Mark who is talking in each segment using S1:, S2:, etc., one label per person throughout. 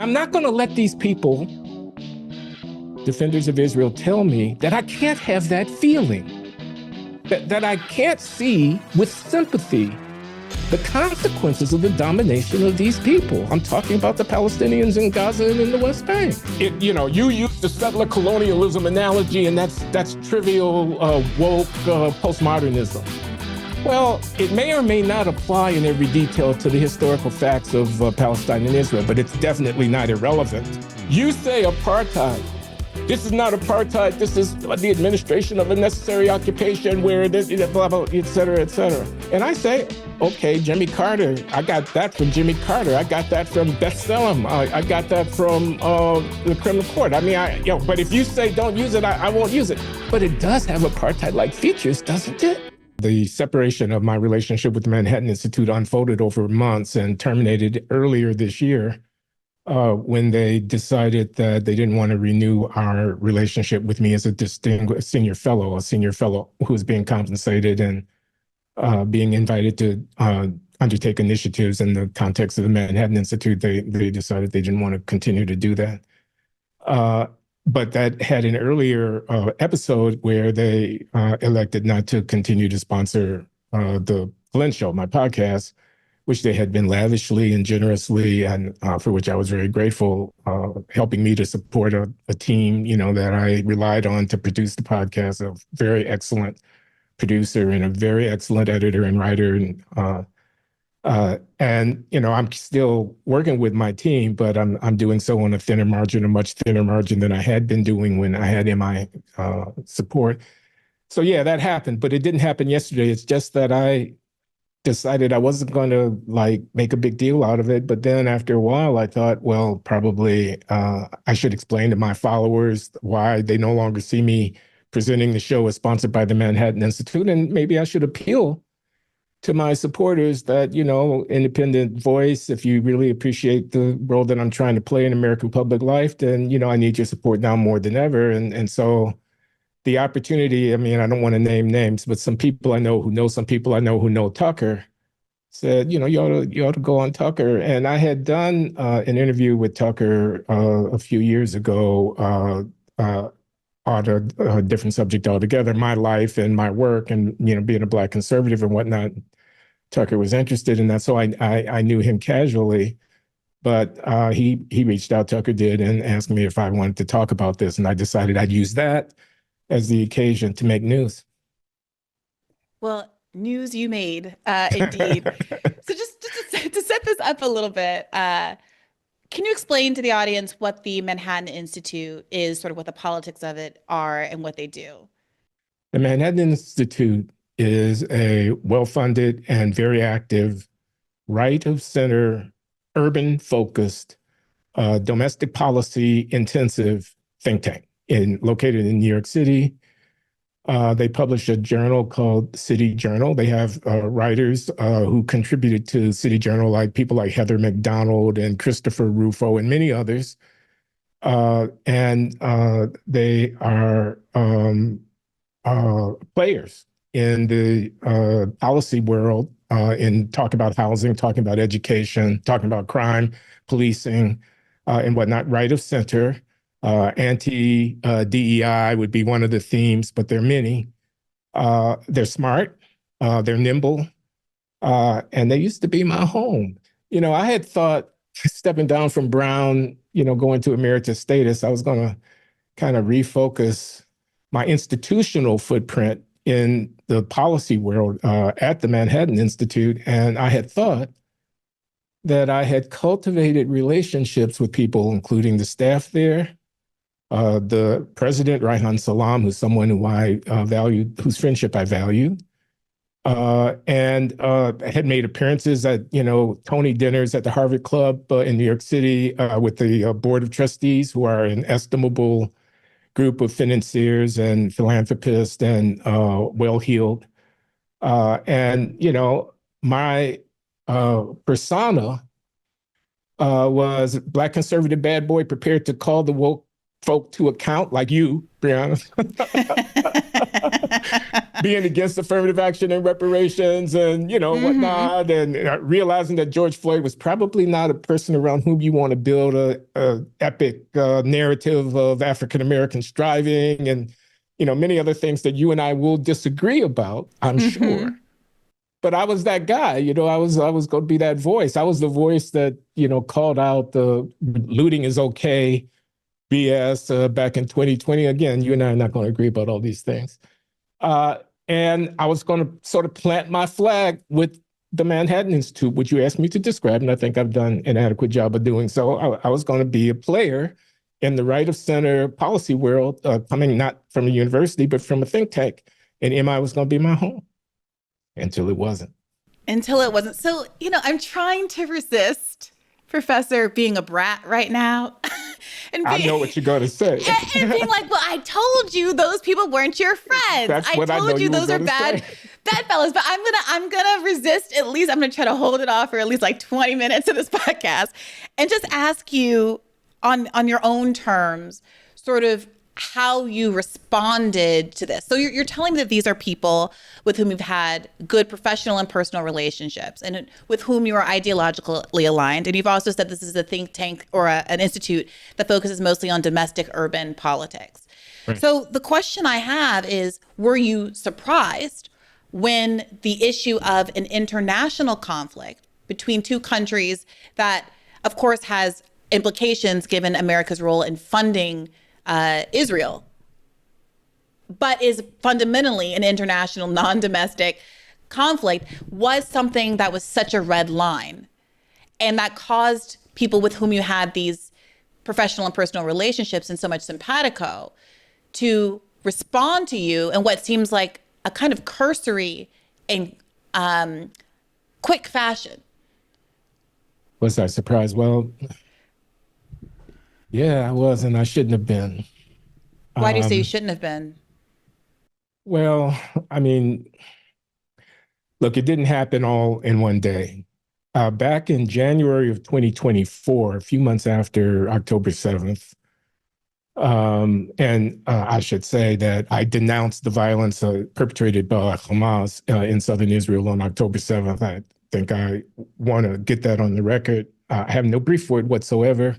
S1: I'm not going to let these people, defenders of Israel, tell me that I can't have that feeling, that I can't see with sympathy the consequences of the domination of these people. I'm talking about the Palestinians in Gaza and in the West Bank. You use the settler colonialism analogy, and that's trivial, woke postmodernism. Well, it may or may not apply in every detail to the historical facts of Palestine and Israel, but it's definitely not irrelevant. You say apartheid. This is not apartheid. This is the administration of a necessary occupation where this, blah, blah, et cetera, et cetera. And I say, okay, Jimmy Carter, I got that from Jimmy Carter. I got that from Beth Selim. I got that from the criminal court. I mean, but if you say don't use it, I won't use it. But it does have apartheid-like features, doesn't it? The separation of my relationship with the Manhattan Institute unfolded over months and terminated earlier this year when they decided that they didn't want to renew our relationship with me as a distinguished senior fellow who was being compensated and being invited to undertake initiatives in the context of the Manhattan Institute. They decided they didn't want to continue to do that. But that had an earlier episode where they elected not to continue to sponsor the Glenn Show, my podcast, which they had been lavishly and generously, and for which I was very grateful, helping me to support a team, that I relied on to produce the podcast, a very excellent producer and a very excellent editor and writer. And I'm still working with my team, but I'm doing so on a thinner margin, a much thinner margin than I had been doing when I had MI support. So yeah, that happened, but it didn't happen yesterday. It's just that I decided I wasn't going to make a big deal out of it. But then after a while, I thought, well, probably I should explain to my followers why they no longer see me presenting the show as sponsored by the Manhattan Institute. And maybe I should appeal to my supporters that, independent voice, if you really appreciate the role that I'm trying to play in American public life, then, I need your support now more than ever. And so the opportunity, I don't want to name names, but some people I know who know some people I know who know Tucker said, you ought to go on Tucker. And I had done an interview with Tucker a few years ago on a different subject altogether, my life and my work and, being a Black conservative and whatnot. Tucker was interested in that. So I knew him casually, but he reached out, Tucker did, and asked me if I wanted to talk about this. And I decided I'd use that as the occasion to make news.
S2: Well, news you made, indeed. So just to set this up a little bit, can you explain to the audience what the Manhattan Institute is, sort of what the politics of it are and what they do?
S1: The Manhattan Institute is a well-funded and very active, right-of-center, urban-focused, domestic policy-intensive think tank located in New York City. They publish a journal called City Journal. They have writers who contributed to City Journal, like people like Heather McDonald and Christopher Rufo and many others. And they are players in the policy world, in talking about housing, talking about education, talking about crime, policing, and whatnot, right of center. Anti-DEI would be one of the themes, but there are many. They're smart, they're nimble, and they used to be my home. I had thought stepping down from Brown, going to emeritus status, I was going to kind of refocus my institutional footprint in the policy world at the Manhattan Institute. And I had thought that I had cultivated relationships with people, including the staff there, the president, Reihan Salam, who's someone who I valued, whose friendship I valued, and had made appearances at, Tony dinners at the Harvard Club in New York City with the Board of Trustees, who are an estimable group of financiers and philanthropists and well-heeled. And, my persona was Black conservative bad boy prepared to call the woke folk to account, like you, Briahna, being against affirmative action and reparations and, whatnot, and realizing that George Floyd was probably not a person around whom you want to build a epic narrative of African-American striving and, many other things that you and I will disagree about, I'm sure. But I was that guy, I was going to be that voice. I was the voice that, called out the looting is okay BS back in 2020. Again, you and I are not going to agree about all these things. And I was going to sort of plant my flag with the Manhattan Institute, which you asked me to describe, and I think I've done an adequate job of doing so. I was going to be a player in the right of center policy world, coming not from a university, but from a think tank. And MI was going to be my home until it wasn't.
S2: Until it wasn't. So, I'm trying to resist, Professor, being a brat right now.
S1: I know what you're going to say.
S2: And being like, well, I told you those people weren't your friends.
S1: That's what I told you those are bad
S2: fellas. But I'm gonna resist. At least I'm gonna try to hold it off for at least like 20 minutes of this podcast, and just ask you on your own terms, sort of how you responded to this. So you're telling me that these are people with whom you've had good professional and personal relationships and with whom you are ideologically aligned. And you've also said this is a think tank or an institute that focuses mostly on domestic urban politics. Right. So the question I have is, were you surprised when the issue of an international conflict between two countries that, of course, has implications given America's role in funding Israel, but is fundamentally an international, non-domestic conflict, was something that was such a red line, and that caused people with whom you had these professional and personal relationships and so much simpatico to respond to you in what seems like a kind of cursory and quick fashion?
S1: Was I surprised? Well, yeah, I was, and I shouldn't have been.
S2: Why do you say you shouldn't have been?
S1: Well, I mean, look, it didn't happen all in one day. Back in January of 2024, a few months after October 7th, and I should say that I denounced the violence perpetrated by Hamas in southern Israel on October 7th. I think I want to get that on the record. I have no brief for it whatsoever.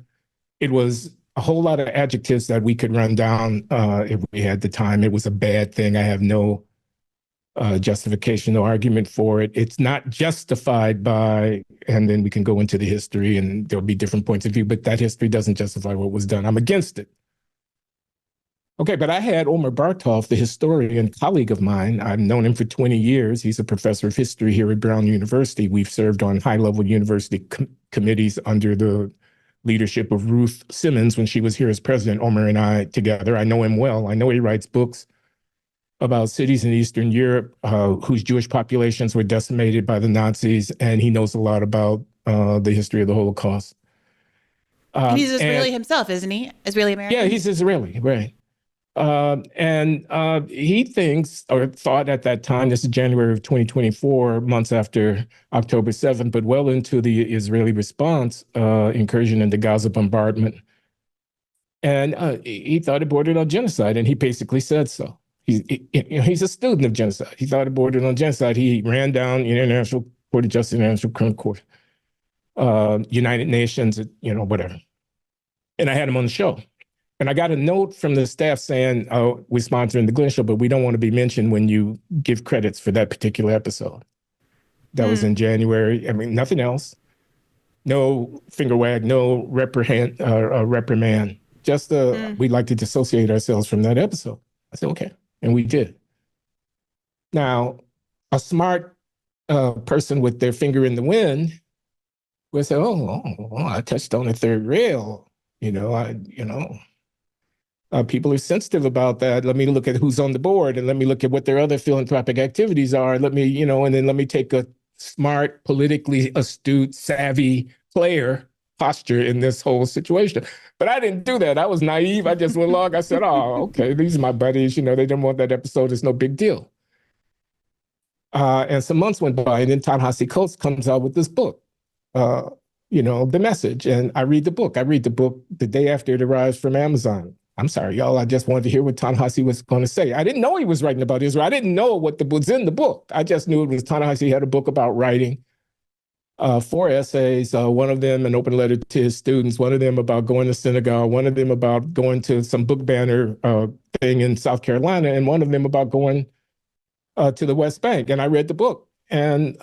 S1: It was a whole lot of adjectives that we could run down if we had the time. It was a bad thing. I have no justification or argument for it. It's not justified by, and then we can go into the history and there'll be different points of view, but that history doesn't justify what was done. I'm against it. Okay, but I had Omar Bartov, the historian, colleague of mine. I've known him for 20 years. He's a professor of history here at Brown University. We've served on high-level university committees under the leadership of Ruth Simmons when she was here as president. Omar and I together. I know him well. I know he writes books about cities in Eastern Europe whose Jewish populations were decimated by the Nazis, and he knows a lot about the history of the Holocaust.
S2: He's Israeli himself, isn't he? Israeli American?
S1: Yeah, he's Israeli, right. And he thinks, or thought at that time, this is January of 2024, months after October 7th, but well into the Israeli response, incursion into Gaza bombardment. And he thought it bordered on genocide, and he basically said so. He's a student of genocide. He thought it bordered on genocide. He ran down International Court of Justice, International Criminal Court, United Nations, whatever. And I had him on the show. And I got a note from the staff saying, oh, we're sponsoring the Glenn Show, but we don't want to be mentioned when you give credits for that particular episode. That was in January. I mean, nothing else. No finger wag, no reprimand. Just we'd like to dissociate ourselves from that episode. I said, okay. And we did. Now, a smart person with their finger in the wind would say, I touched on the third rail. People are sensitive about that. Let me look at who's on the board and let me look at what their other philanthropic activities are. Let me, and then let me take a smart, politically astute, savvy player posture in this whole situation. But I didn't do that. I was naive. I just went along. I said, oh, okay, these are my buddies. They didn't want that episode. It's no big deal. And some months went by, and then Ta-Nahesi Coates comes out with this book, The Message. And I read the book. I read the book the day after it arrives from Amazon. I'm sorry, y'all. I just wanted to hear what Ta-Nehisi was going to say. I didn't know he was writing about Israel. I didn't know what was in the book. I just knew it was Ta-Nehisi had a book about writing, 4 essays, one of them an open letter to his students, one of them about going to synagogue, one of them about going to some book banner thing in South Carolina, and one of them about going to the West Bank. And I read the book. And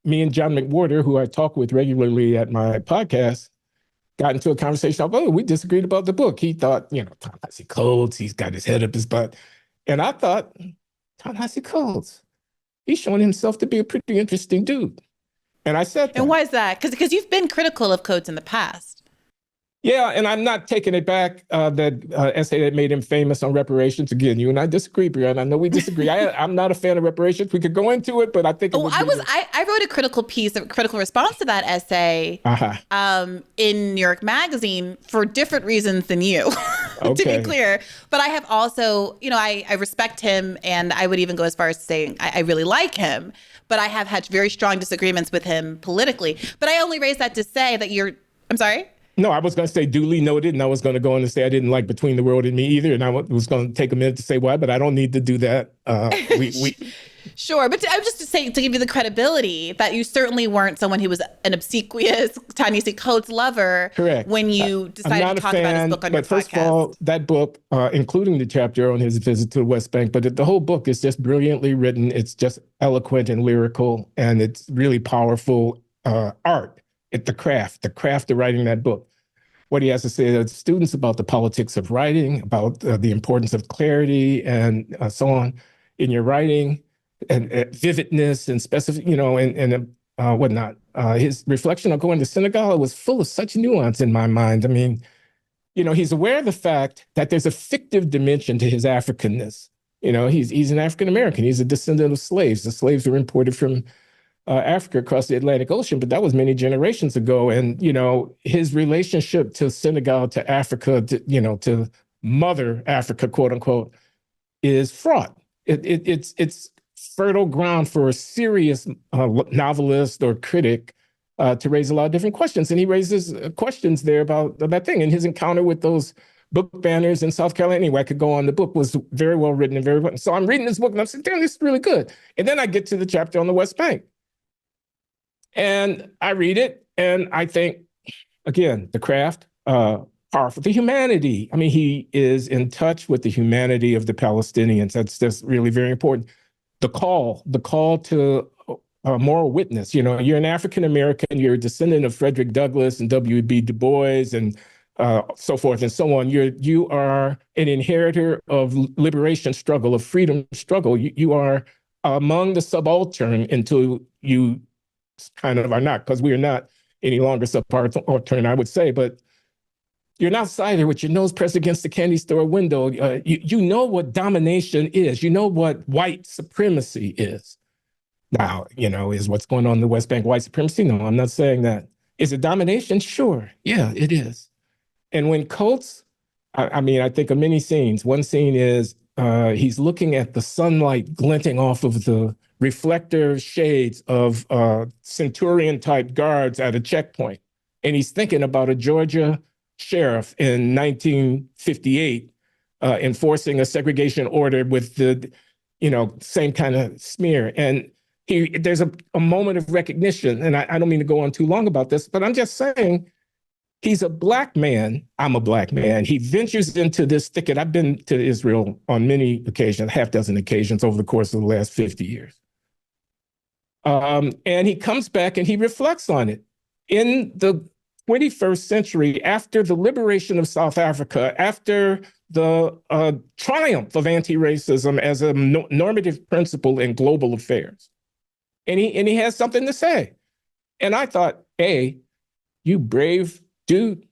S1: me and John McWhorter, who I talk with regularly at my podcast, got into a conversation of, we disagreed about the book. He thought, Ta-Nehesi Coates, he's got his head up his butt. And I thought, Ta-Nehesi Coates, he's showing himself to be a pretty interesting dude. And I said that.
S2: And why is that? Because you've been critical of Coates in the past.
S1: Yeah, and I'm not taking it back, that essay that made him famous on reparations. Again, you and I disagree, Briahna. I know we disagree. I'm not a fan of reparations. We could go into it, but I think
S2: I wrote a critical piece, a critical response to that essay in New York Magazine for different reasons than you, to be clear. But I have also, I respect him, and I would even go as far as saying I really like him, but I have had very strong disagreements with him politically. But I only raised that to say that I'm sorry?
S1: No, I was going to say duly noted, and I was going to go on and say I didn't like Between the World and Me either, and I was going to take a minute to say why, but I don't need to do that.
S2: Sure, but I'm just saying to give you the credibility that you certainly weren't someone who was an obsequious Ta-Nehesi Coates lover.
S1: Correct.
S2: When you decided to talk about his book on your podcast. But
S1: first of all, that book, including the chapter on his visit to the West Bank, but the whole book is just brilliantly written. It's just eloquent and lyrical, and it's really powerful art. The craft of writing that book. What he has to say to students about the politics of writing, about the importance of clarity and so on in your writing, and vividness and specific, and whatnot. His reflection on going to synagogue was full of such nuance in my mind. I mean, he's aware of the fact that there's a fictive dimension to his Africanness. He's an African American. He's a descendant of slaves. The slaves were imported from Africa across the Atlantic Ocean, but that was many generations ago. And, his relationship to Senegal, to Africa, to mother Africa, quote unquote, is fraught. It's fertile ground for a serious novelist or critic to raise a lot of different questions. And he raises questions there about that thing. And his encounter with those book banners in South Carolina, anyway, I could go on. The book was very well written and very well. So I'm reading this book and I'm saying, damn, this is really good. And then I get to the chapter on the West Bank. And I read it and I think, again, the craft, powerful, the humanity. I mean, he is in touch with the humanity of the Palestinians. That's just really very important. The call to moral witness. You're an African-American, you're a descendant of Frederick Douglass and W.B. Du Bois and so forth and so on. You are an inheritor of liberation struggle, of freedom struggle. You are among the subaltern until you kind of are not, because we are not any longer subaltern, I would say, but you're an outsider with your nose pressed against the candy store window. You know what domination is. You know what white supremacy is. Now, is what's going on in the West Bank white supremacy? No, I'm not saying that. Is it domination? Sure. Yeah, it is. And when Coates, I think of many scenes. One scene is he's looking at the sunlight glinting off of the reflector shades of Centurion-type guards at a checkpoint. And he's thinking about a Georgia sheriff in 1958 enforcing a segregation order with the, same kind of smear. And there's a moment of recognition, and I don't mean to go on too long about this, but I'm just saying he's a Black man. I'm a Black man. He ventures into this thicket. I've been to Israel on many occasions, half dozen occasions over the course of the last 50 years. And he comes back and he reflects on it. In the 21st century, after the liberation of South Africa, after the triumph of anti-racism as a normative principle in global affairs, and he has something to say. And I thought, A, you brave dude,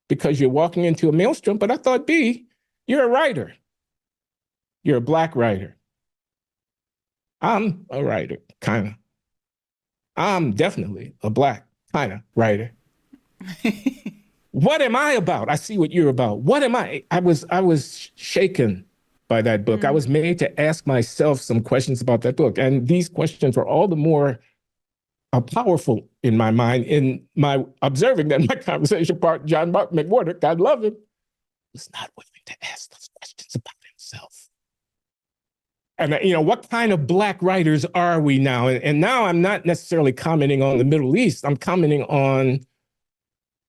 S1: because you're walking into a maelstrom, but I thought, B, you're a writer. You're a Black writer. I'm a writer, kind of. I'm definitely a Black kind of writer. What am I about? I see what you're about. What am I? I was shaken by that book. I was made to ask myself some questions about that book. And these questions were all the more powerful in my mind in my observing that my conversation partner, John McWhorter, God love him, was not willing to ask those questions about himself. And, what kind of Black writers are we now? And now I'm not necessarily commenting on the Middle East. I'm commenting on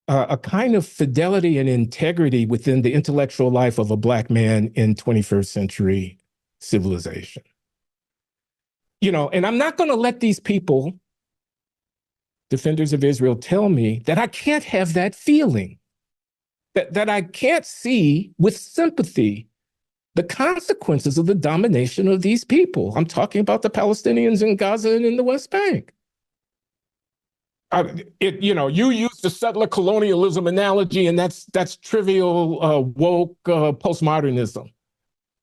S1: a kind of fidelity and integrity within the intellectual life of a Black man in 21st century civilization. And I'm not going to let these people, defenders of Israel, tell me that I can't have that feeling, that I can't see with sympathy the consequences of the domination of these people. I'm talking about the Palestinians in Gaza and in the West Bank. You use the settler colonialism analogy, and that's trivial, woke postmodernism.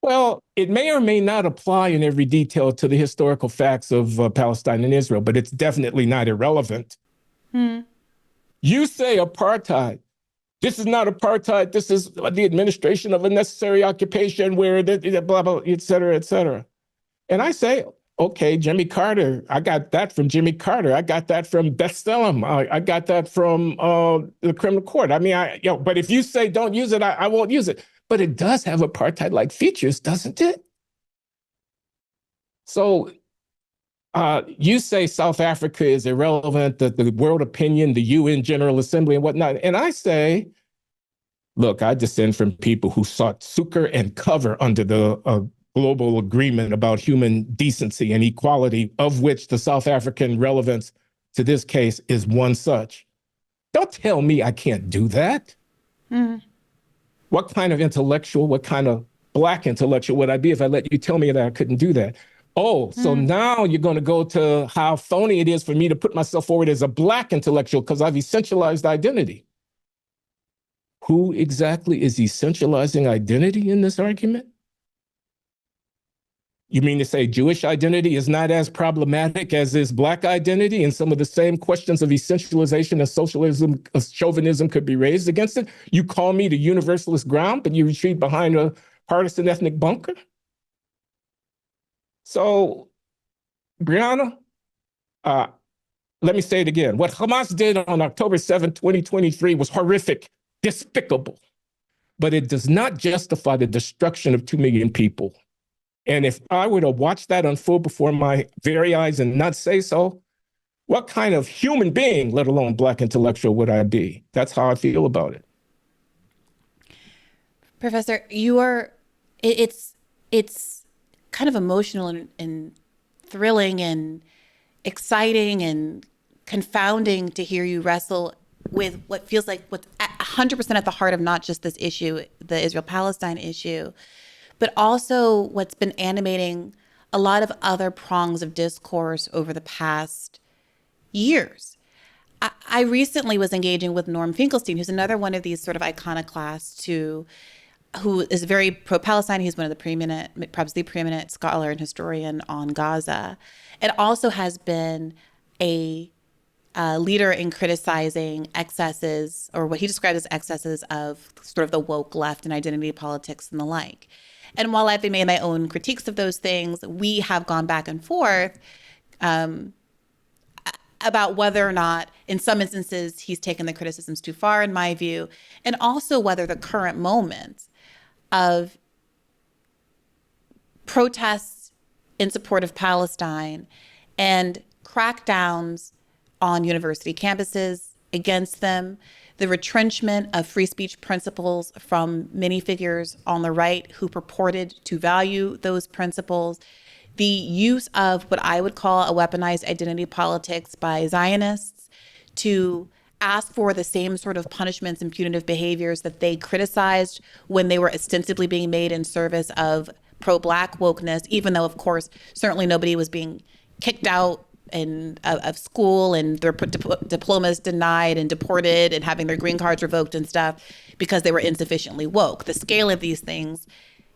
S1: Well, it may or may not apply in every detail to the historical facts of Palestine and Israel, but it's definitely not irrelevant. You say apartheid. This is not apartheid. This is the administration of a necessary occupation where blah, blah, et cetera, et cetera. And I say, okay, Jimmy Carter, I got that from Jimmy Carter. I got that from Beth Stellum. I got that from the criminal court. But if you say don't use it, I won't use it. But it does have apartheid-like features, doesn't it? So you say South Africa is irrelevant, the world opinion, the UN General Assembly and whatnot. And I say, look, I descend from people who sought succor and cover under the global agreement about human decency and equality, of which the South African relevance to this case is one such. Don't tell me I can't do that. What kind of intellectual, what kind of Black intellectual would I be if I let you tell me that I couldn't do that? Oh, so now you're going to go to how phony it is for me to put myself forward as a Black intellectual because I've essentialized identity. Who exactly is essentializing identity in this argument? You mean to say Jewish identity is not as problematic as is Black identity, and some of the same questions of essentialization as socialism, as chauvinism could be raised against it? You call me the universalist ground, but you retreat behind a partisan ethnic bunker? So, Briahna, let me say it again. What Hamas did on October 7, 2023 was horrific, despicable, but it does not justify the destruction of 2 million people. And if I were to watch that unfold before my very eyes and not say so, what kind of human being, let alone Black intellectual, would I be? That's how I feel about it.
S2: Professor, it's kind of emotional and thrilling and exciting and confounding to hear you wrestle with what feels like what's 100% at the heart of not just this issue, the Israel-Palestine issue, but also what's been animating a lot of other prongs of discourse over the past years. I recently was engaging with Norm Finkelstein, who's another one of these sort of iconoclasts who is very pro-Palestine. He's one of the preeminent, perhaps the preeminent scholar and historian on Gaza, and also has been a leader in criticizing excesses, or what he describes as excesses of sort of the woke left and identity politics and the like. And while I've made my own critiques of those things, we have gone back and forth about whether or not, in some instances, he's taken the criticisms too far, in my view, and also whether the current moment of protests in support of Palestine and crackdowns on university campuses against them, the retrenchment of free speech principles from many figures on the right who purported to value those principles, the use of what I would call a weaponized identity politics by Zionists to ask for the same sort of punishments and punitive behaviors that they criticized when they were ostensibly being made in service of pro-Black wokeness, even though, of course, certainly nobody was being kicked out of school and their diplomas denied and deported and having their green cards revoked and stuff because they were insufficiently woke. The scale of these things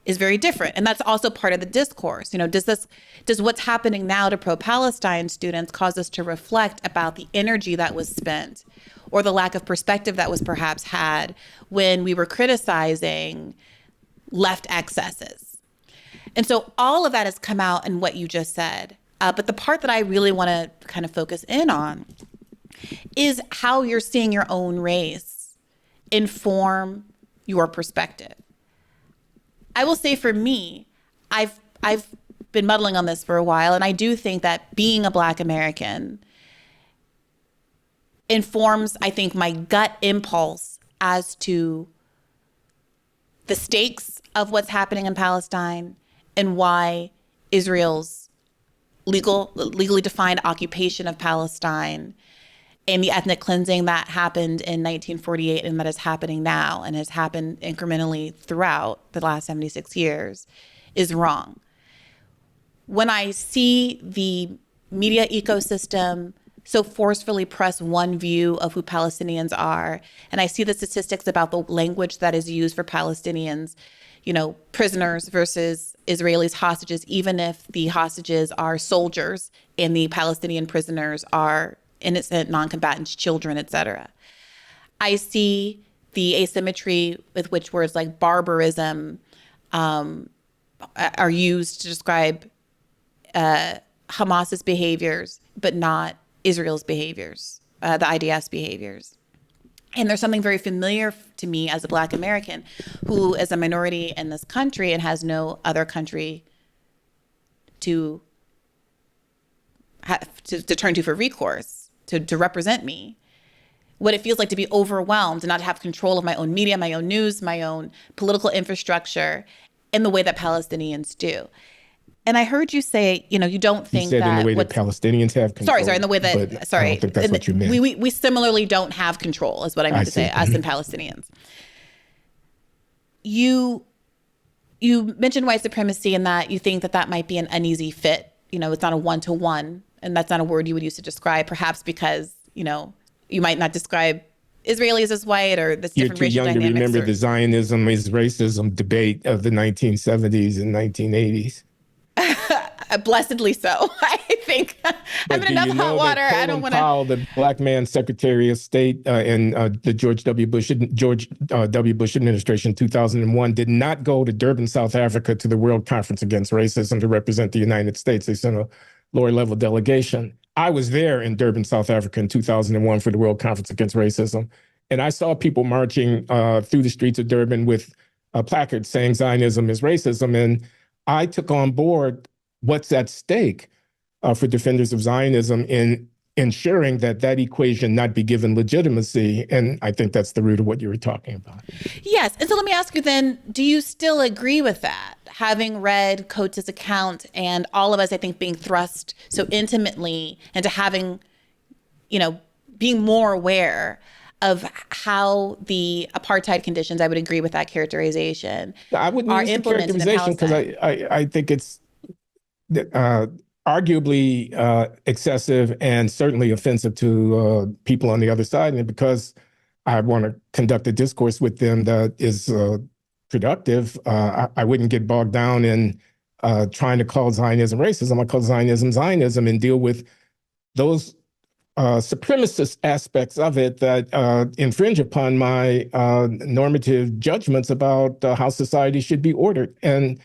S2: is very different. And that's also part of the discourse. Does what's happening now to pro-Palestine students cause us to reflect about the energy that was spent or the lack of perspective that was perhaps had when we were criticizing left excesses? And so all of that has come out in what you just said. But the part that I really want to kind of focus in on is how you're seeing your own race inform your perspective. I will say for me, I've been muddling on this for a while, and I do think that being a Black American informs, I think, my gut impulse as to the stakes of what's happening in Palestine and why Israel's legally defined occupation of Palestine and the ethnic cleansing that happened in 1948 and that is happening now and has happened incrementally throughout the last 76 years is wrong. When I see the media ecosystem so forcefully press one view of who Palestinians are, and I see the statistics about the language that is used for Palestinians, prisoners versus Israelis hostages, even if the hostages are soldiers and the Palestinian prisoners are innocent non-combatants, children, etc. I see the asymmetry with which words like barbarism are used to describe Hamas's behaviors, but not Israel's behaviors, the IDF's behaviors. And there's something very familiar to me as a Black American who is a minority in this country and has no other country to turn to for recourse, to represent me, what it feels like to be overwhelmed and not to have control of my own media, my own news, my own political infrastructure in the way that Palestinians do. And I heard you say, you don't think
S1: you said
S2: that
S1: in the way that Palestinians have control.
S2: Sorry, in the way that,
S1: I don't think that's what you meant.
S2: We similarly don't have control is what I meant to say, us and Palestinians. You mentioned white supremacy and that you think that might be an uneasy fit. It's not a one-to-one, and that's not a word you would use to describe, perhaps because, you might not describe Israelis as white or this different racial dynamics. You're too young to remember
S1: the Zionism is racism debate of the 1970s and 1980s.
S2: Blessedly so. I think I'm in enough hot water. I don't want to.
S1: Powell, the Black man Secretary of State in the George W. Bush administration in 2001 did not go to Durban, South Africa to the World Conference Against Racism to represent the United States. They sent a lower level delegation. I was there in Durban, South Africa in 2001 for the World Conference Against Racism. And I saw people marching through the streets of Durban with placards saying Zionism is racism. And I took on board what's at stake for defenders of Zionism in ensuring that equation not be given legitimacy. And I think that's the root of what you were talking about.
S2: Yes. And so let me ask you then, do you still agree with that? Having read Coates' account and all of us, I think, being thrust so intimately into having, being more aware of how the apartheid conditions, I would agree with that characterization,
S1: I wouldn't
S2: are
S1: use the
S2: implemented in
S1: characterization because I think it's arguably excessive and certainly offensive to people on the other side. And because I want to conduct a discourse with them that is productive, I wouldn't get bogged down in trying to call Zionism racism. I call Zionism Zionism and deal with those supremacist aspects of it that infringe upon my normative judgments about how society should be ordered. And,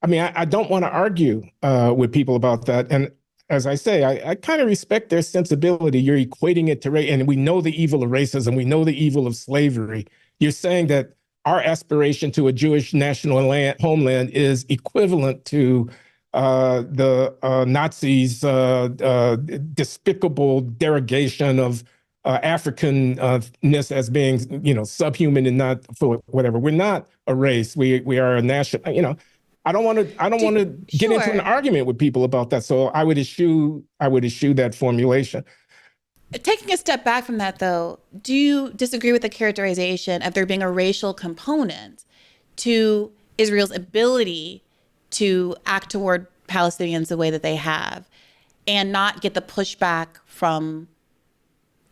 S1: I don't want to argue with people about that. And as I say, I kind of respect their sensibility. You're equating it to race, and we know the evil of racism. We know the evil of slavery. You're saying that our aspiration to a Jewish national homeland is equivalent to the Nazis' despicable derogation of Africanness as being, subhuman and not for whatever. We're not a race. We are a national. I don't want to get into an argument with people about that. So I would eschew that formulation.
S2: Taking a step back from that, though, do you disagree with the characterization of there being a racial component to Israel's ability to act toward Palestinians the way that they have and not get the pushback from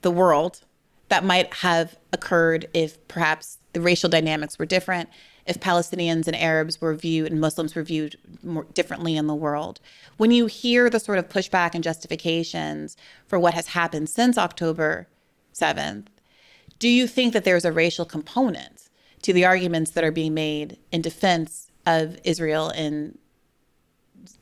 S2: the world that might have occurred if perhaps the racial dynamics were different, if Palestinians and Arabs were viewed and Muslims were viewed more differently in the world? When you hear the sort of pushback and justifications for what has happened since October 7th, do you think that there's a racial component to the arguments that are being made in defense of Israel and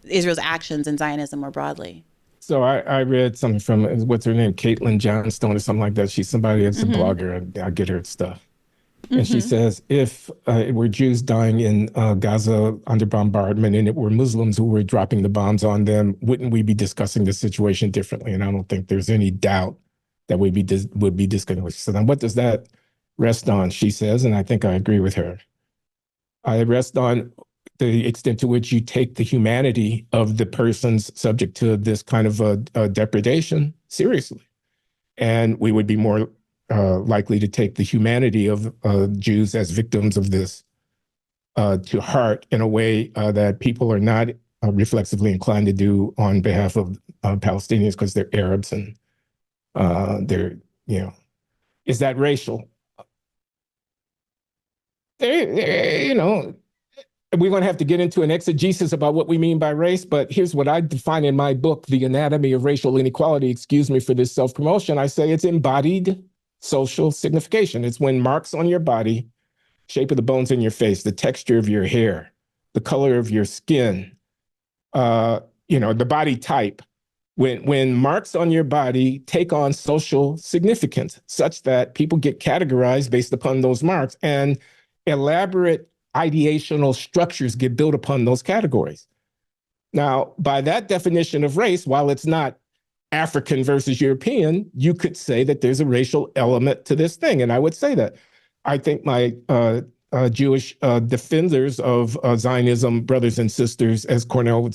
S2: Israel's actions and Zionism more broadly?
S1: So I read something from, what's her name, Caitlin Johnstone or something like that. She's somebody that's a blogger. I get her stuff. And she says, if it were Jews dying in Gaza under bombardment and it were Muslims who were dropping the bombs on them, wouldn't we be discussing the situation differently? And I don't think there's any doubt that would be discussing. So then what does that rest on, she says, and I think I agree with her. I rest on the extent to which you take the humanity of the persons subject to this kind of a depredation seriously. And we would be more likely to take the humanity of Jews as victims of this to heart in a way that people are not reflexively inclined to do on behalf of Palestinians because they're Arabs and they're, is that racial? We're going to have to get into an exegesis about what we mean by race, but here's what I define in my book, The Anatomy of Racial Inequality. Excuse me for this self-promotion. I say it's embodied social signification. It's when marks on your body, shape of the bones in your face, the texture of your hair, the color of your skin, the body type, when marks on your body take on social significance such that people get categorized based upon those marks and elaborate ideational structures get built upon those categories. Now, by that definition of race, while it's not African versus European, you could say that there's a racial element to this thing. And I would say that. I think my Jewish defenders of Zionism, brothers and sisters, as Cornell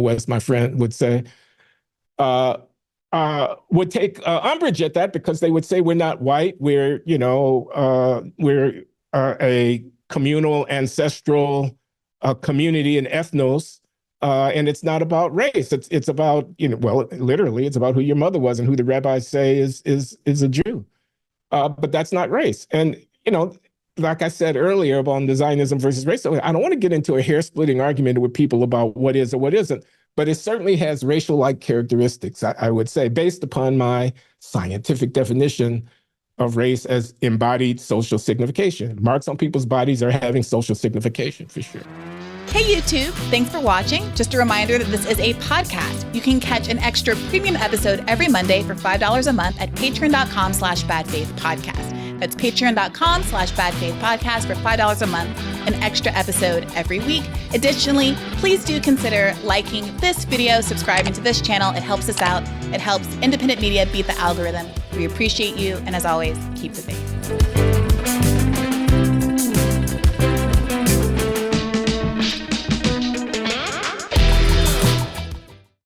S1: West, my friend, would say, would take umbrage at that because they would say we're not white, we're a communal, ancestral community and ethnos, and it's not about race. It's about literally, it's about who your mother was and who the rabbis say is a Jew. But that's not race. And like I said earlier about the Zionism versus race, I don't want to get into a hair-splitting argument with people about what is or what isn't, but it certainly has racial-like characteristics, I would say, based upon my scientific definition of race as embodied social signification. Marks on people's bodies are having social signification, for sure.
S2: Hey YouTube, thanks for watching. Just a reminder that this is a podcast. You can catch an extra premium episode every Monday for $5 a month at patreon.com/badfaithpodcast. That's patreon.com/badfaithpodcast for $5 a month, an extra episode every week. Additionally, please do consider liking this video, subscribing to this channel. It helps us out. It helps independent media beat the algorithm. We appreciate you. And as always, keep the faith.